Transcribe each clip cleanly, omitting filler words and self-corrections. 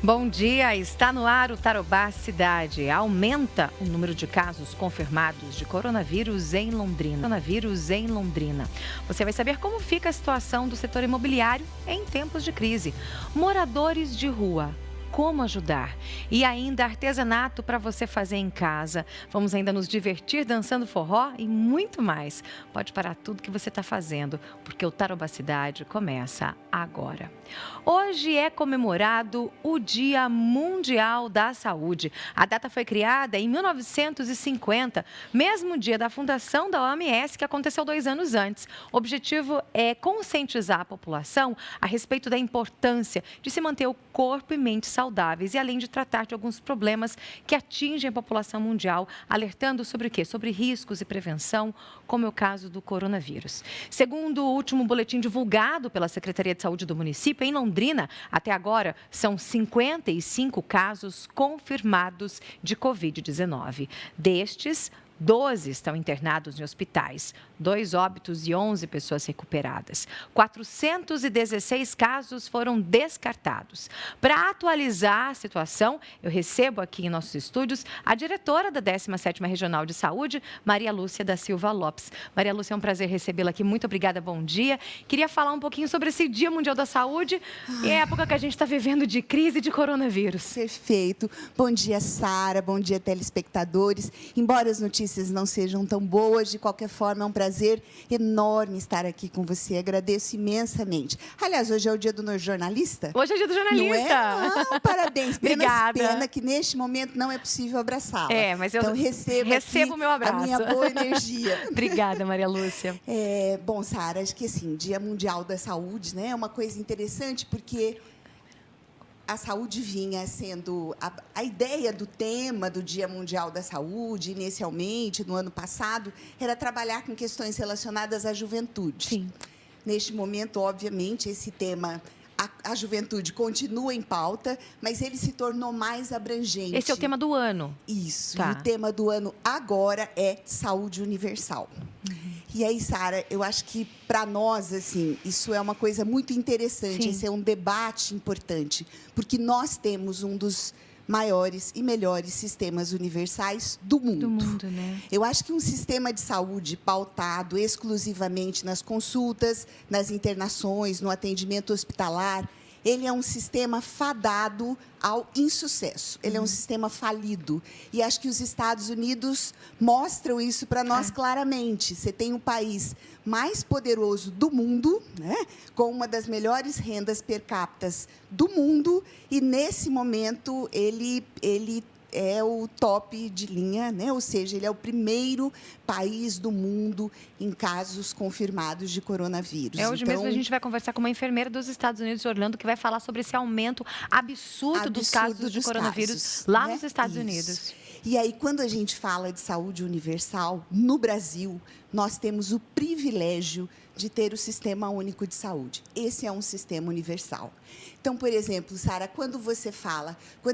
Bom dia, está no ar o Tarobá Cidade. Aumenta o número de casos confirmados de coronavírus em Londrina. Você vai saber como fica a situação do setor imobiliário em tempos de crise. Moradores de rua. Como ajudar? E ainda artesanato para você fazer em casa. Vamos ainda nos divertir dançando forró e muito mais. Pode parar tudo que você está fazendo, porque o Tarobá Cidade começa agora. Hoje é comemorado o Dia Mundial da Saúde. A data foi criada em 1950, mesmo dia da fundação da OMS, que aconteceu 2 anos antes. O objetivo é conscientizar a população a respeito da importância de se manter o corpo e mente saudáveis e além de tratar de alguns problemas que atingem a população mundial, alertando sobre o quê? Sobre riscos e prevenção, como é o caso do coronavírus. Segundo o último boletim divulgado pela Secretaria de Saúde do município, em Londrina, até agora, são 55 casos confirmados de Covid-19. Destes, 12 estão internados em hospitais, 2 óbitos e 11 pessoas recuperadas. 416 casos foram descartados. Para atualizar a situação, eu recebo aqui em nossos estúdios a diretora da 17ª Regional de Saúde, Maria Lúcia da Silva Lopes. Maria Lúcia, é um prazer recebê-la aqui. Muito obrigada, bom dia. Queria falar um pouquinho sobre esse Dia Mundial da Saúde e a época que a gente está vivendo de crise de coronavírus. Perfeito. Bom dia, Sara. Bom dia, telespectadores. Embora as notícias não sejam tão boas, de qualquer forma é um prazer enorme estar aqui com você. Agradeço imensamente. Aliás, hoje é o dia do jornalista. Hoje é dia do jornalista. Não é? Parabéns. Obrigada. Pena que neste momento não é possível abraçá-la. Mas eu então, recebo o meu abraço. A minha boa energia. Obrigada, Maria Lúcia. Bom, Sara, acho que assim, Dia Mundial da Saúde, né, é uma coisa interessante porque a saúde vinha sendo a ideia do tema do Dia Mundial da Saúde, inicialmente, no ano passado, era trabalhar com questões relacionadas à juventude. Sim. Neste momento, obviamente, esse tema, a juventude continua em pauta, mas ele se tornou mais abrangente. Esse é o tema do ano. Isso. Tá. E o tema do ano agora é saúde universal. E aí, Sara, eu acho que, para nós, assim, isso é uma coisa muito interessante. Sim. Esse é um debate importante, porque nós temos um dos maiores e melhores sistemas universais do mundo. Do mundo, né? Eu acho que um sistema de saúde pautado exclusivamente nas consultas, nas internações, no atendimento hospitalar, ele é um sistema fadado ao insucesso. Ele é um sistema falido. E acho que os Estados Unidos mostram isso para nós claramente. Você tem o país mais poderoso do mundo, né, com uma das melhores rendas per capita do mundo, e, nesse momento, ele é o top de linha, né? Ou seja, ele é o primeiro país do mundo em casos confirmados de coronavírus. Hoje mesmo a gente vai conversar com uma enfermeira dos Estados Unidos de Orlando que vai falar sobre esse aumento absurdo dos casos de coronavírus lá nos Estados Unidos. E aí, quando a gente fala de saúde universal, no Brasil, nós temos o privilégio de ter o Sistema Único de Saúde. Esse é um sistema universal. Então, por exemplo, Sara, quando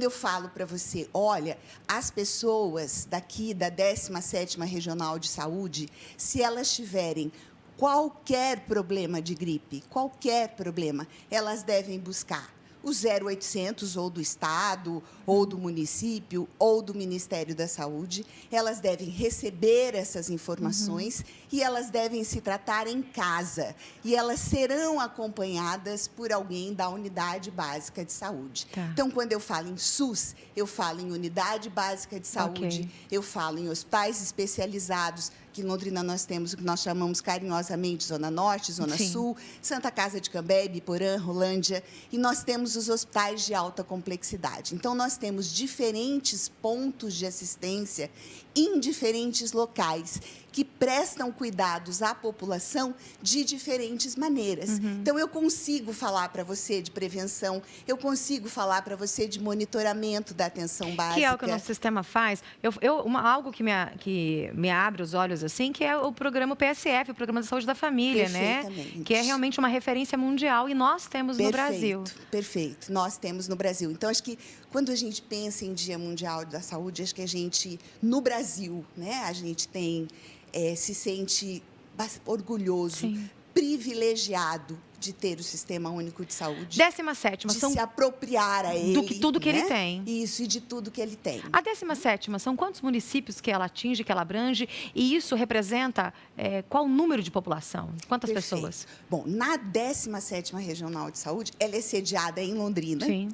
eu falo para você, olha, as pessoas daqui da 17ª Regional de Saúde, se elas tiverem qualquer problema de gripe, qualquer problema, elas devem buscar o 0800 ou do Estado, ou do município, ou do Ministério da Saúde. Elas devem receber essas informações e elas devem se tratar em casa. E elas serão acompanhadas por alguém da Unidade Básica de Saúde. Tá. Então, quando eu falo em SUS, eu falo em Unidade Básica de Saúde, eu falo em hospitais especializados, que em Londrina nós temos o que nós chamamos carinhosamente Zona Norte, Zona Sul, Santa Casa de Cambé, Biporã, Rolândia, e nós temos os hospitais de alta complexidade. Então, nós temos diferentes pontos de assistência em diferentes locais que prestam cuidados à população de diferentes maneiras. Então, eu consigo falar para você de prevenção, eu consigo falar para você de monitoramento da atenção básica. Que é o que o nosso sistema faz. Algo que me abre os olhos, assim, que é o programa PSF, o Programa de Saúde da Família, né? Que é realmente uma referência mundial e nós temos no Brasil. Perfeito, nós temos no Brasil. Então, acho que quando a gente pensa em Dia Mundial da Saúde, acho que a gente, no Brasil, né, a gente tem, se sente orgulhoso privilegiado de ter o Sistema Único de Saúde. 17ª, de se apropriar a ele. Tudo que ele tem. Isso, e de tudo que ele tem. A 17ª, são quantos municípios que ela atinge, que ela abrange? E isso representa qual o número de população? Quantas pessoas? Bom, na 17ª Regional de Saúde, ela é sediada em Londrina. Sim.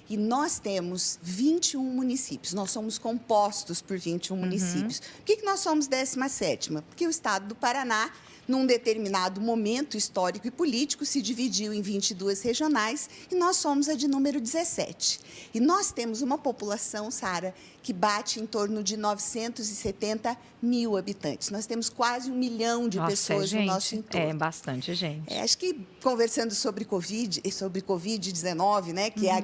E nós temos 21 municípios. Nós somos compostos por 21 municípios. Por que nós somos 17ª? Porque o estado do Paraná, num determinado momento histórico e político, se dividiu em 22 regionais e nós somos a de número 17. E nós temos uma população, Sara, que bate em torno de 970 mil habitantes. Nós temos quase 1 milhão de pessoas no nosso entorno. É bastante gente. Acho que conversando sobre Covid-19, né, que é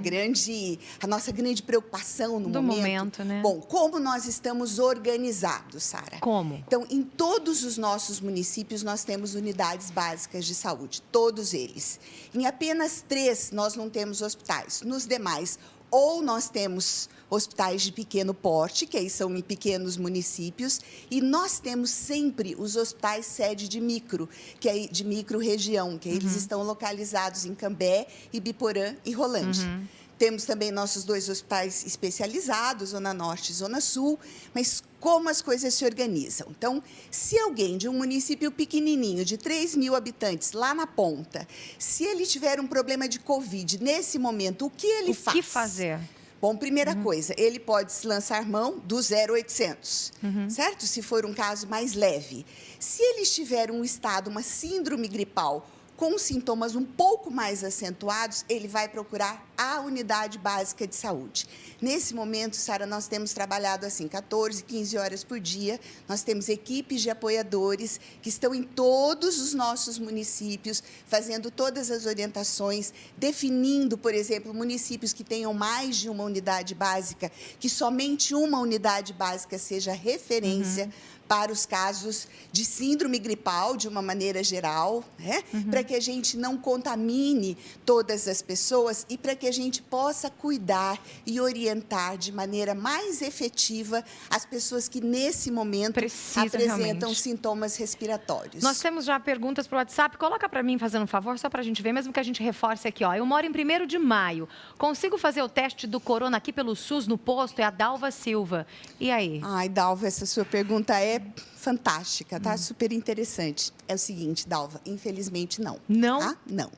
a nossa grande preocupação no momento, né? Bom, como nós estamos organizados, Sara? Como? Então, em todos os nossos municípios, nós temos unidades básicas de saúde, todos eles. Em apenas 3, nós não temos hospitais. Nos demais, ou nós temos hospitais de pequeno porte, que aí são em pequenos municípios, e nós temos sempre os hospitais sede de micro-região, que aí eles estão localizados em Cambé, Ibiporã e Rolândia. Temos também nossos 2 hospitais especializados, Zona Norte e Zona Sul, mas como as coisas se organizam? Então, se alguém de um município pequenininho, de 3 mil habitantes, lá na ponta, se ele tiver um problema de Covid, nesse momento, o que ele faz? O que fazer? Bom, primeira coisa, ele pode se lançar mão do 0800, certo? Se for um caso mais leve. Se ele estiver em um estado, uma síndrome gripal, com sintomas um pouco mais acentuados, ele vai procurar a unidade básica de saúde. Nesse momento, Sara, nós temos trabalhado assim, 14, 15 horas por dia. Nós temos equipes de apoiadores que estão em todos os nossos municípios, fazendo todas as orientações, definindo, por exemplo, municípios que tenham mais de uma unidade básica, que somente uma unidade básica seja referência para os casos de síndrome gripal, de uma maneira geral, né? Para que a gente não contamine todas as pessoas e para que a gente possa cuidar e orientar de maneira mais efetiva as pessoas que, nesse momento, apresentam sintomas respiratórios. Nós temos já perguntas para o WhatsApp. Coloca para mim, fazendo um favor, só para a gente ver, mesmo que a gente reforce aqui. Ó. Eu moro em 1º de maio. Consigo fazer o teste do corona aqui pelo SUS no posto? É a Dalva Silva. E aí? Ai, Dalva, essa sua pergunta é fantástica, tá? Super interessante. É o seguinte, Dalva, infelizmente não. Não? Tá? Não.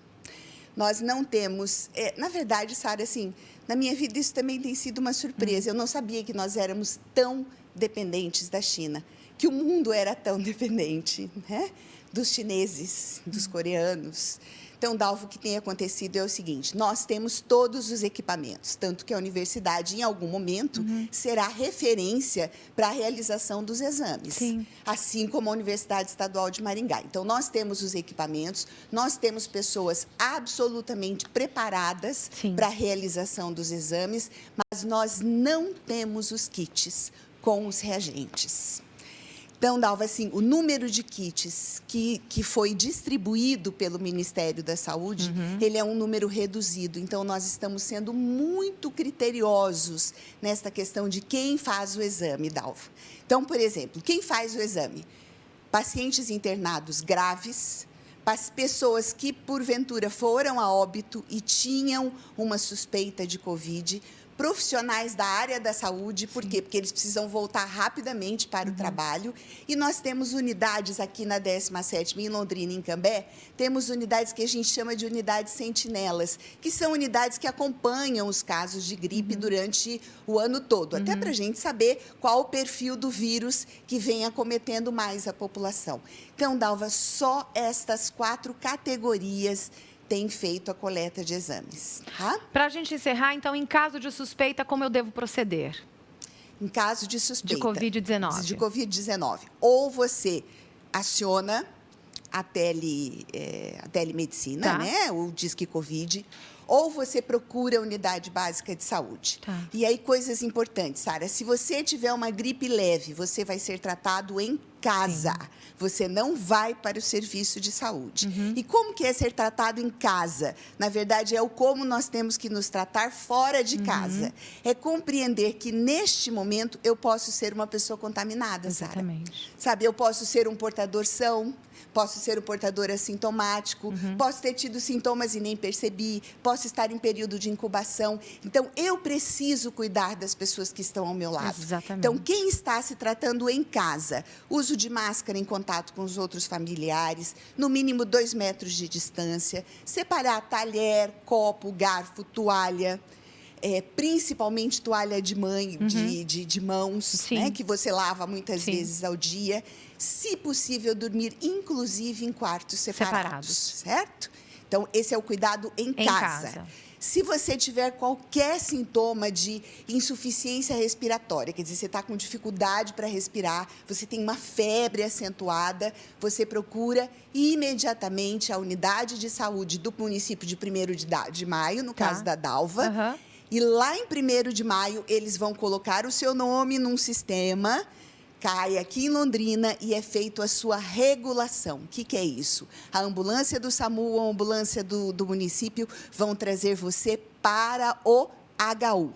Nós não temos... na verdade, Sara, assim, na minha vida isso também tem sido uma surpresa. Eu não sabia que nós éramos tão dependentes da China, que o mundo era tão dependente, né? Dos chineses, dos coreanos. Então, Dalva, o que tem acontecido é o seguinte, nós temos todos os equipamentos, tanto que a universidade, em algum momento, será referência para a realização dos exames, assim como a Universidade Estadual de Maringá. Então, nós temos os equipamentos, nós temos pessoas absolutamente preparadas para a realização dos exames, mas nós não temos os kits com os reagentes. Então, Dalva, assim, o número de kits que foi distribuído pelo Ministério da Saúde, ele é um número reduzido. Então, nós estamos sendo muito criteriosos nesta questão de quem faz o exame, Dalva. Então, por exemplo, quem faz o exame? Pacientes internados graves, pessoas que, porventura, foram a óbito e tinham uma suspeita de Covid, profissionais da área da saúde, por quê? Porque eles precisam voltar rapidamente para o trabalho. E nós temos unidades aqui na 17ª, em Londrina, em Cambé, temos unidades que a gente chama de unidades sentinelas, que são unidades que acompanham os casos de gripe durante o ano todo, até para a gente saber qual o perfil do vírus que vem acometendo mais a população. Então, Dalva, só estas 4 categorias tem feito a coleta de exames. Tá? Para a gente encerrar, então, em caso de suspeita, como eu devo proceder? Em caso de suspeita. De Covid-19. De Covid-19. Ou você aciona a telemedicina, né? O Disque Covid, ou você procura a unidade básica de saúde. E aí, coisas importantes, Sara. Se você tiver uma gripe leve, você vai ser tratado em casa. Você não vai para o serviço de saúde. E como que é ser tratado em casa? Na verdade, é o como nós temos que nos tratar fora de casa. É compreender que, neste momento, eu posso ser uma pessoa contaminada, Sara. Exatamente. Sabe, eu posso ser um portador são, posso ser o portador assintomático, posso ter tido sintomas e nem percebi, posso estar em período de incubação. Então, eu preciso cuidar das pessoas que estão ao meu lado. Exatamente. Então, quem está se tratando em casa, uso de máscara em contato com os outros familiares, no mínimo 2 metros de distância, separar talher, copo, garfo, toalha, principalmente toalha de de mãos, né, que você lava muitas vezes ao dia. Se possível, dormir, inclusive, em quartos separados, certo? Então, esse é o cuidado em casa. Se você tiver qualquer sintoma de insuficiência respiratória, quer dizer, você está com dificuldade para respirar, você tem uma febre acentuada, você procura imediatamente a unidade de saúde do município de 1º de maio, no caso da Dalva. E lá em 1º de maio, eles vão colocar o seu nome num sistema, cai aqui em Londrina e é feito a sua regulação. O que é isso? A ambulância do SAMU, a ambulância do município vão trazer você para o HU.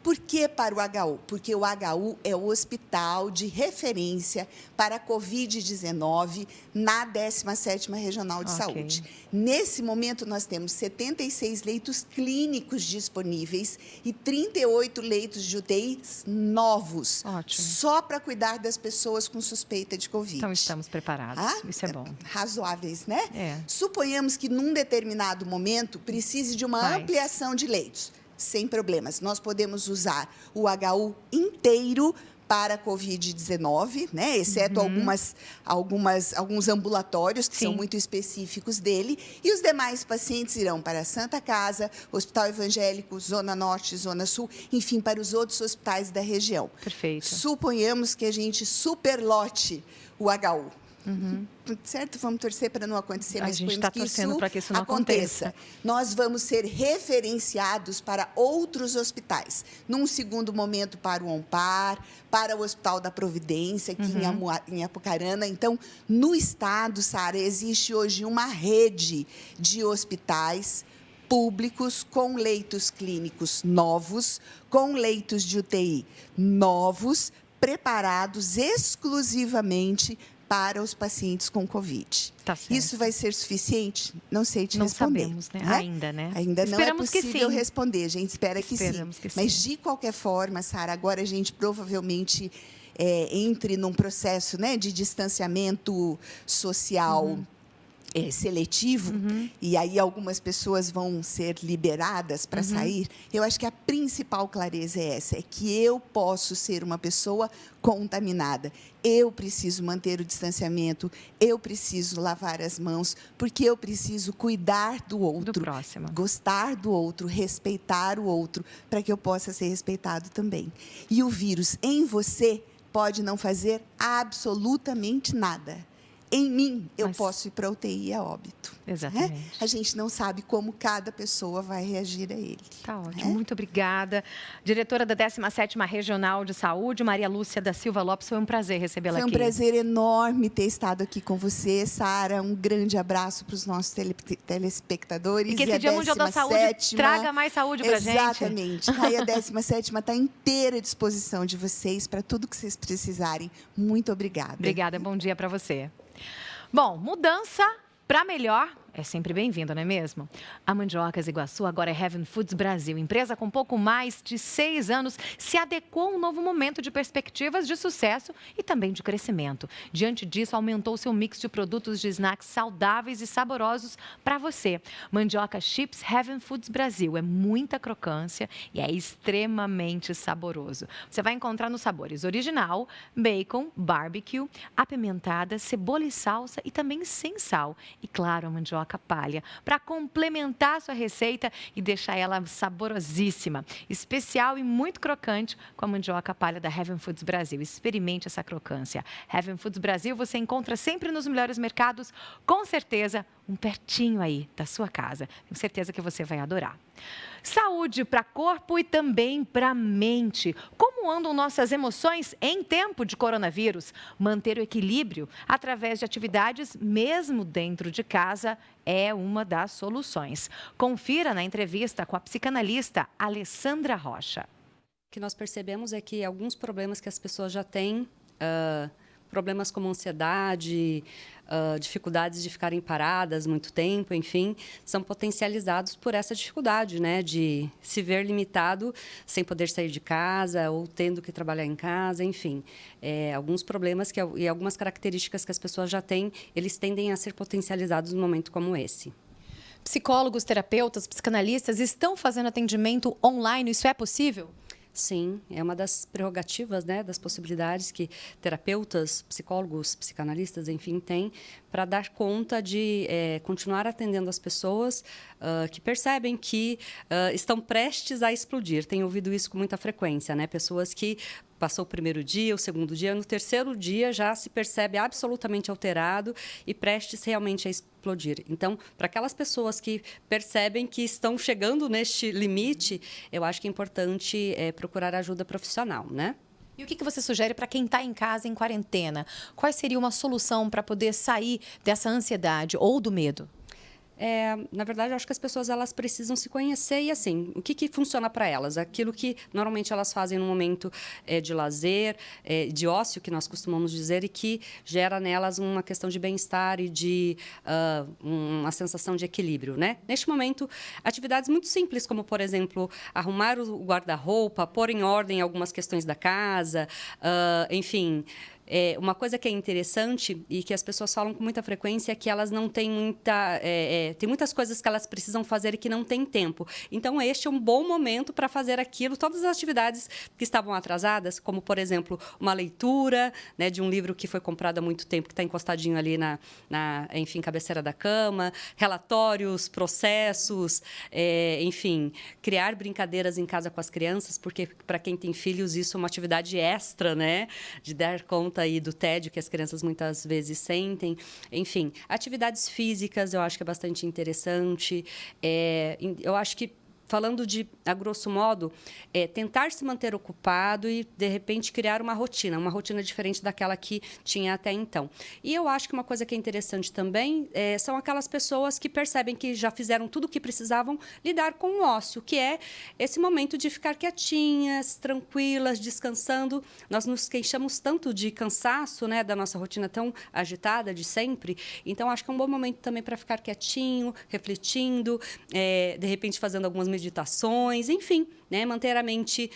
Por que para o HU? Porque o HU é o hospital de referência para a Covid-19 na 17ª Regional de Saúde. Nesse momento, nós temos 76 leitos clínicos disponíveis e 38 leitos de UTIs novos, só para cuidar das pessoas com suspeita de Covid. Então, estamos preparados. Isso é bom. Razoáveis, né? Suponhamos que, num determinado momento, precise de uma ampliação de leitos. Sem problemas. Nós podemos usar o HU inteiro para a Covid-19, né? Exceto alguns ambulatórios que são muito específicos dele. E os demais pacientes irão para a Santa Casa, Hospital Evangélico, Zona Norte, Zona Sul, enfim, para os outros hospitais da região. Perfeito. Suponhamos que a gente superlote o HU. Certo? Vamos torcer para não acontecer, mas a gente está torcendo para que isso não aconteça. Nós vamos ser referenciados para outros hospitais. Num segundo momento, para o Ompar, para o Hospital da Providência, aqui em Apucarana. Então, no estado, Sara, existe hoje uma rede de hospitais públicos com leitos clínicos novos, com leitos de UTI novos, preparados exclusivamente para os pacientes com Covid. Isso vai ser suficiente? Não sei te responder. Não sabemos, né? Ainda não Esperamos é possível que sim. responder. A gente espera que sim. Mas, de qualquer forma, Sara, agora a gente provavelmente entre num processo, né, de distanciamento social seletivo, e aí algumas pessoas vão ser liberadas para sair. Eu acho que a principal clareza é essa, é que eu posso ser uma pessoa contaminada. Eu preciso manter o distanciamento, eu preciso lavar as mãos, porque eu preciso cuidar do outro, do próximo, gostar do outro, respeitar o outro, para que eu possa ser respeitado também. E o vírus em você pode não fazer absolutamente nada. Em mim, eu posso ir para a UTI a óbito. Exatamente. Né? A gente não sabe como cada pessoa vai reagir a ele. Tá ótimo. Muito obrigada. Diretora da 17ª Regional de Saúde, Maria Lúcia da Silva Lopes, foi um prazer recebê-la aqui. Foi um prazer enorme ter estado aqui com você, Sara. Um grande abraço para os nossos telespectadores. E que esse Dia Mundial da Saúde traga mais saúde para a gente. Exatamente. E a 17ª está inteira à disposição de vocês para tudo que vocês precisarem. Muito obrigada. Obrigada. Bom dia para você. Bom, mudança para melhor é sempre bem-vindo, não é mesmo? A Mandiocas Iguaçu agora é Heaven Foods Brasil. Empresa com pouco mais de 6 anos se adequou a um novo momento de perspectivas de sucesso e também de crescimento. Diante disso, aumentou seu mix de produtos de snacks saudáveis e saborosos para você. Mandioca Chips Heaven Foods Brasil. É muita crocância e é extremamente saboroso. Você vai encontrar nos sabores original, bacon, barbecue, apimentada, cebola e salsa e também sem sal. E claro, a mandioca palha, para complementar a sua receita e deixar ela saborosíssima. Especial e muito crocante com a mandioca palha da Heaven Foods Brasil. Experimente essa crocância. Heaven Foods Brasil você encontra sempre nos melhores mercados, com certeza um pertinho aí da sua casa. Tenho certeza que você vai adorar. Saúde para corpo e também para mente. Como andam nossas emoções em tempo de coronavírus? Manter o equilíbrio através de atividades, mesmo dentro de casa, é uma das soluções. Confira na entrevista com a psicanalista Alessandra Rocha. O que nós percebemos é que alguns problemas que as pessoas já têm problemas como ansiedade, dificuldades de ficarem paradas muito tempo, enfim, são potencializados por essa dificuldade, né, de se ver limitado sem poder sair de casa ou tendo que trabalhar em casa, enfim. Alguns problemas e algumas características que as pessoas já têm, eles tendem a ser potencializados num momento como esse. Psicólogos, terapeutas, psicanalistas estão fazendo atendimento online, isso é possível? Sim, é uma das prerrogativas, né, das possibilidades que terapeutas, psicólogos, psicanalistas, enfim, têm para dar conta de continuar atendendo as pessoas que percebem que estão prestes a explodir. Tenho ouvido isso com muita frequência, né? Pessoas que passou o primeiro dia, o segundo dia, no terceiro dia já se percebe absolutamente alterado e prestes realmente a explodir. Então, para aquelas pessoas que percebem que estão chegando neste limite, eu acho que é importante procurar ajuda profissional, né? E o que você sugere para quem está em casa em quarentena? Qual seria uma solução para poder sair dessa ansiedade ou do medo? Na verdade, eu acho que as pessoas elas precisam se conhecer e, assim, o que funciona para elas? Aquilo que normalmente elas fazem no momento de lazer, de ócio, que nós costumamos dizer, e que gera nelas uma questão de bem-estar e de uma sensação de equilíbrio, né? Neste momento, atividades muito simples, como, por exemplo, arrumar o guarda-roupa, pôr em ordem algumas questões da casa, enfim... uma coisa que é interessante e que as pessoas falam com muita frequência é que elas não têm tem muitas coisas que elas precisam fazer e que não têm tempo. Então, este é um bom momento para fazer aquilo, todas as atividades que estavam atrasadas, como, por exemplo, uma leitura, né, de um livro que foi comprado há muito tempo, que está encostadinho ali enfim, cabeceira da cama, relatórios, processos, enfim, criar brincadeiras em casa com as crianças, porque, para quem tem filhos, isso é uma atividade extra, né, de dar conta aí do tédio que as crianças muitas vezes sentem. Enfim, atividades físicas eu acho que é bastante interessante. Eu acho que, falando a grosso modo, tentar se manter ocupado e, de repente, criar uma rotina diferente daquela que tinha até então. E eu acho que uma coisa que é interessante também são aquelas pessoas que percebem que já fizeram tudo o que precisavam lidar com o ócio, que é esse momento de ficar quietinhas, tranquilas, descansando. Nós nos queixamos tanto de cansaço, né, da nossa rotina tão agitada de sempre. Então, acho que é um bom momento também para ficar quietinho, refletindo, de repente fazendo algumas meditações, enfim, né? Manter a mente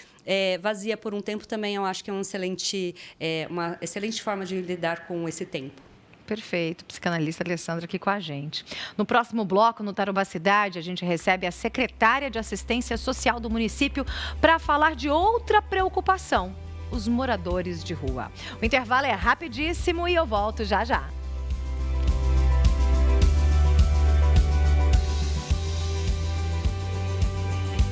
vazia por um tempo também eu acho que é uma excelente forma de lidar com esse tempo. Perfeito, psicanalista Alessandra aqui com a gente. No próximo bloco, no Tarobá Cidade, a gente recebe a secretária de Assistência Social do município para falar de outra preocupação, os moradores de rua. O intervalo é rapidíssimo e eu volto já já.